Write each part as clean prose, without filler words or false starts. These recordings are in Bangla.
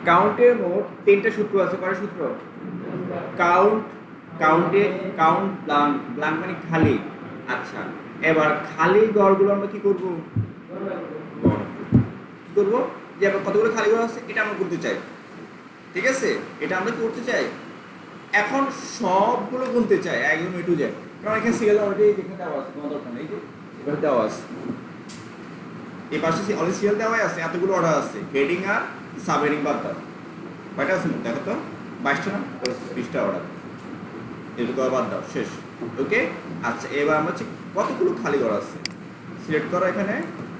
কাউন্টের মোট 3টা সূত্র আছে। কয়টা সূত্র? কাউন্ট, কাউন্টে, কাউন্ট ব্লাঙ্ক, ব্লাঙ্ক মানে খালি। আচ্ছা, এবার খালি ঘরগুলো আমরা কি করব? কি করব? যে আমরা কতগুলো খালি ঘর আছে এটা আমরা করতে চাই, ঠিক আছে? এটা আমরা কি করতে চাই? এখন সবগুলো গুনতে চাই একদম এ টু জেড, কারণ এখানে সিরিয়াল অলরেডি যেখানে দেওয়া আছে, কোনো দরকার নেই, এবার দেওয়া আছে, এই পাশে অলরেডি সিরিয়াল দেওয়াই আছে, এতগুলো অর্ডার আছে, হেডিং আর সাব হেডিং বাদ দাও। কয়টা আছে দেখো তো? 22টা না? 20টা অর্ডার, এটুকু বাদ দাও, শেষ। ওকে, আচ্ছা এবার আমরা হচ্ছে কতগুলো খালি ঘর আছে সিলেক্ট করো, এখানে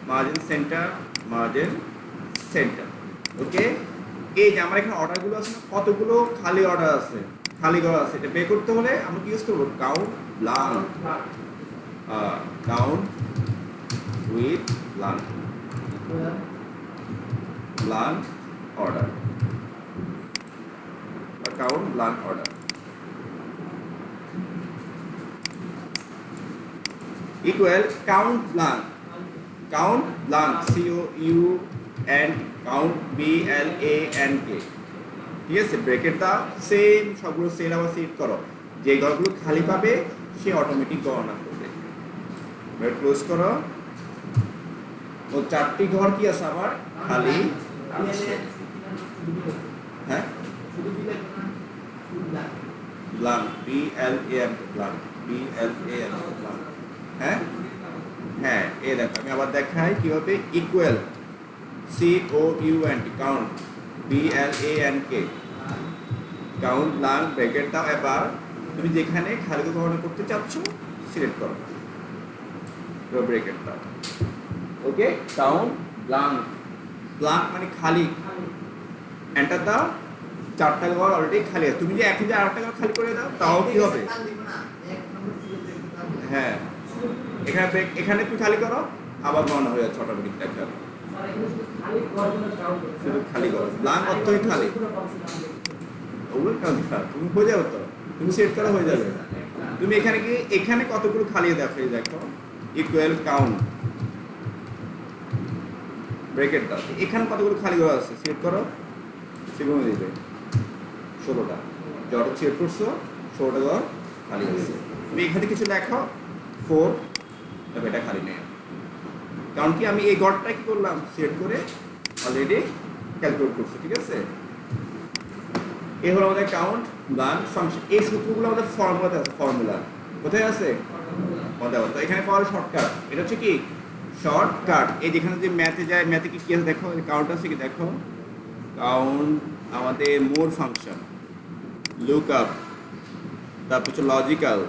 মার্জিন সেন্টার, মার্জিন সেন্টার। ওকে, এই যে আমার এখানে অর্ডারগুলো আছে না, কতগুলো খালি অর্ডার আছে, খালি ঘর আছে, এটা বের করতে হলে আমরা কি ইউজ করবো? Count blank, count with blank, blank order, count blank order equal count blank, count blank, COUNT, count BLANK, ঠিক আছে? ব্রেকেট দাও, সেম সবগুলো সেল আবার সেট করো, যে ঘরগুলো খালি পাবে সে অটোমেটিক গণনা করবে। ব্রেকেট ক্লোজ করো, ও 4টি ঘর কি আছে আমার খালি আছে, হ্যাঁ blank, BLANK, blank, BLANK, blank, হ্যাঁ হ্যাঁ। এই দেখো আমি আবার দেখাই কিভাবে, equal COUNT, count BLANK, count blank, bracket দাও, এবার তুমি যেখানে খালি গণনা করতে চাচ্ছ সিলেক্ট করো, ব্র্যাকেট দাও। ওকে, কাউন্ট ব্লাঙ্ক, ব্লাঙ্ক মানে খালি, এন্টার দাও। 4টা ঘর অলরেডি খালি আছে, তুমি যে এখন যে 8টা ঘর খালি করে দাও তাও কি হবে? হ্যাঁ, এখানে এখানে তুমি খালি করো, আবার গণনা হয়ে যাচ্ছে অটোমেটিক। দেখা শুধু খালি করো, ব্লাঙ্ক অর্থই খালি, ওগুলো কাউন্ট তুমি হয়ে যাবে, তো তুমি সেট করা হয়ে যাবে। তুমি এখানে কি এখানে কতগুলো খালি দেখো, দেখো ইকুয়াল কাউন্ট, ব্রেকেট দাও, এখানে কতগুলো খালি ঘর আছে সেট করো, সেগুলো দিবে 16টা, যত সেট করছো 16টা ঘর খালি আছে। তুমি এখানে কিছু লেখো 4, তবে এটা খালি নেই, কারণ কি আমি এই ঘরটা কি করলাম সেট করে অলরেডি ক্যালকুলেট করছি, ঠিক আছে? এই হলো আমাদের কাউন্ট ব্লাঙ্ক ফাংশন। এই সূত্রগুলো আমাদের ফর্মুলাতে আছে, ফর্মুলা কোথায় আছে? তো এখানে পাওয়ার শর্টকাট, এটা হচ্ছে কি শর্টকাট। এই যেখানে যে ম্যাথে যায়, ম্যাথে কি কি আছে দেখো, কাউন্ট আছে কি দেখো, কাউন্ট আমাদের মোর ফাংশন, লুক আপ, তারপর হচ্ছে লজিক্যাল,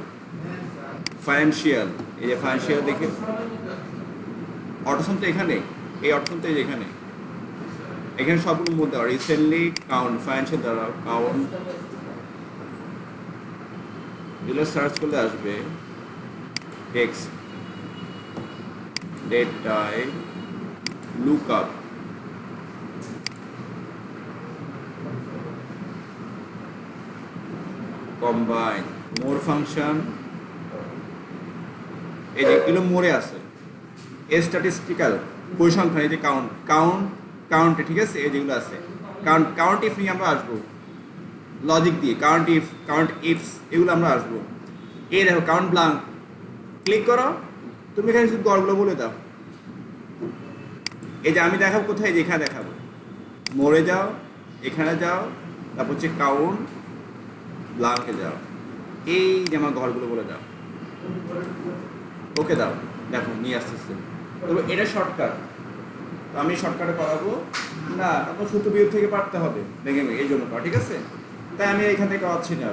ফাইন্যান্সিয়াল, এই যে ফাইন্যান্সিয়াল দেখে অটোসাম তো এখানে, এই অটোসাম তো এখানে, এখানে সবগুলোর মধ্যে রিসেন্টলি কাউন্ট, ফাইন্যান্সিয়াল দ্বারা কাউন্ট, এগুলো সার্চ করলে আসবে text, date time, lookup, combine, more function, এই যে এগুলো মোরে আছে, স্ট্যাটিস্টিক্যাল, পরিসংখ্যান, এই যে কাউন্ট, কাউন্টে, ঠিক আছে? এই যেগুলো আছে কাউন্ট ইফ নিয়ে আমরা আসবো, লজিক দিয়ে কাউন্ট ইফস এগুলো আমরা আসবো। এই দেখো কাউন্ট ব্লাঙ্ক, ক্লিক করো, তুমি এখানে শুধু গড়গুলো বলে দাও। এই যে আমি দেখাবো কোথায়, যেখানে দেখাবো, মোড়ে যাও, এখানে যাও, তারপর হচ্ছে কাউন্ট ব্লাঙ্কে যাও, এই যে আমার ঘরগুলো বলে দাও, ওকে দাও, দেখো নিয়ে আসতেছে। তবে এটা শর্টকাট, তো আমি শর্টকাটে করাবো না, আপনার সূত্র বিয়োগ থেকে পারতে হবে, দেখে এই জন্য, ঠিক আছে? তাই আমি এখান থেকে করাচ্ছি না।